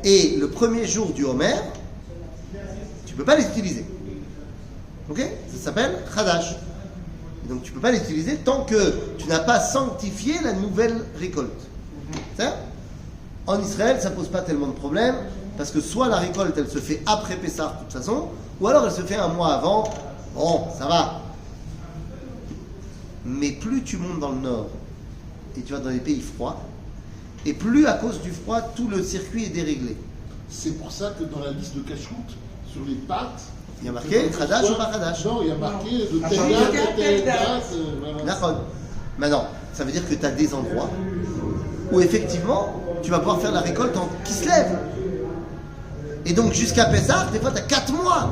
et le premier jour du Homer, tu peux pas les utiliser. Ok? Ça s'appelle Khadash. Et donc tu peux pas les utiliser tant que tu n'as pas sanctifié la nouvelle récolte. C'est ça? En Israël, ça pose pas tellement de problèmes, parce que soit la récolte, elle se fait après Pessah de toute façon, ou alors elle se fait un mois avant. Bon, ça plus tu montes dans le nord et tu vas dans les pays froids, et plus à cause du froid, tout le circuit est déréglé. C'est pour ça que dans la liste de cache-route, sur les pâtes, Il y a marqué Khadash ou pas Khadash? Non, il y a marqué de Ah, telle non. date à telle Telle date. date. Voilà. D'accord. Maintenant, ça veut dire que tu as des endroits où effectivement, tu vas pouvoir faire la récolte qui se lève. Et donc jusqu'à Pessah, des fois tu as 4 mois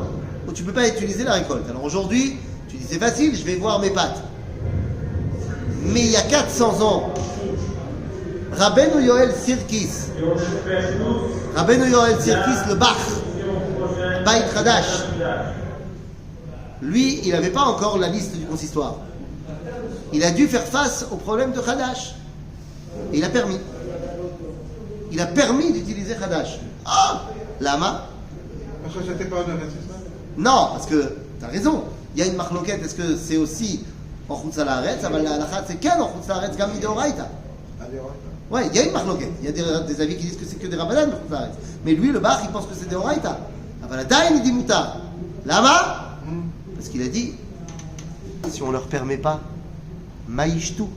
où tu ne peux pas utiliser la récolte. Alors aujourd'hui, tu dis c'est facile, je vais voir mes pâtes. Mais il y a 400 ans, Rabbeinu Yoel Sirkis, le Bach, Beit Khadash, lui, il n'avait pas encore la liste du consistoire. Il a dû faire face au problème de Khadash. Et il a permis. Il a permis d'utiliser Khadash. Ah, Lama? Parce que c'était pas un honnête, c'est ça? Non, parce que tu as raison. Il y a une marloquette. Est-ce que c'est aussi en Chutz La'aretz? La halakha, c'est qu'un en Chutz La'aretz, gam midoraita. Allez, Ouais, il y a une marloquette. Il y a des avis qui disent que c'est que des rabbanan, Chutz La'aretz. Mais lui, le Bach, il pense que c'est des oraita. Avaladain, il dit mutar. Lama? Parce qu'il a dit, si on leur permet pas, maïchtou.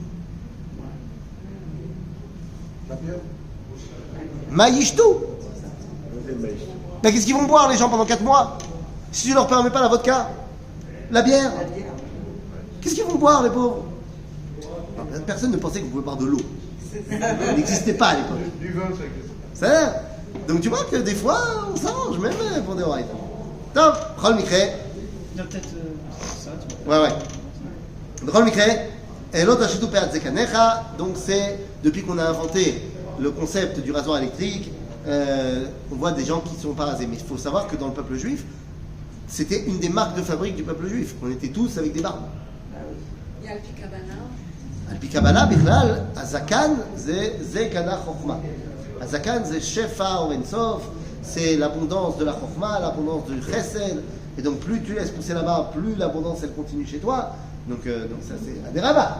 La bière? Maïchtou. Mais qu'est-ce qu'ils vont boire les gens pendant 4 mois si tu leur permets pas la vodka, la bière? Qu'est-ce qu'ils vont boire les pauvres? Non, personne ne pensait que vous pouvez boire de l'eau. Ça n'existait pas à l'époque. Du vin, ça existe. Ça, donc tu vois que des fois on s'arrange même pour des oreilles. Top, Rol Mikre. Il y a peut-être ça, tu vois. Ouais. Rol Mikre. Et l'autre achitou peat zekanecha. Donc c'est depuis qu'on a inventé le concept du rasoir électrique, on voit des gens qui ne sont pas rasés. Mais il faut savoir que dans le peuple juif, c'était une des marques de fabrique du peuple juif. On était tous avec des barbes. Il y a le Picabana. על פי קבלה בכלל, הזקן זה קנה חוכמה. הזקן זה שפע או אינסוף, c'est l'abondance de la chokma, l'abondance du chesed, et donc plus tu laisses pousser la barbe, plus l'abondance elle continue chez toi. Donc ça c'est un des rabbins.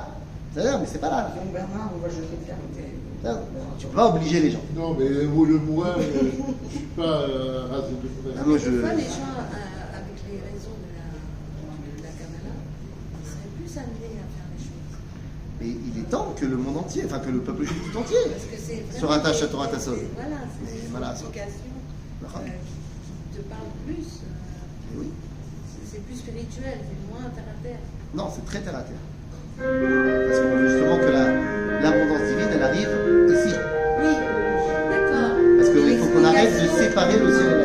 C'est-à-dire, mais c'est pas là. Donc Bernard, on va jeter de caractère. Tu peux pas obliger les gens. Non, mais vous le moi, je ne suis pas rasé de près. Ah, moi, je... Des fois, les gens, avec les raisons de la Kabbalah, ils seraient plus amenés à faire les choses. Mais il est temps que le monde entier, enfin que le peuple juif tout entier, Parce que c'est se rattache à Torah Tassot. Voilà, c'est Voilà, une éducation qui te parle plus. Oui. C'est plus spirituel, c'est moins terre à terre. Non, c'est très terre à terre. Parce qu'on veut justement que l'abondance divine, elle arrive ici. Oui, d'accord. Parce qu'il faut qu'on arrête de séparer le ciel et la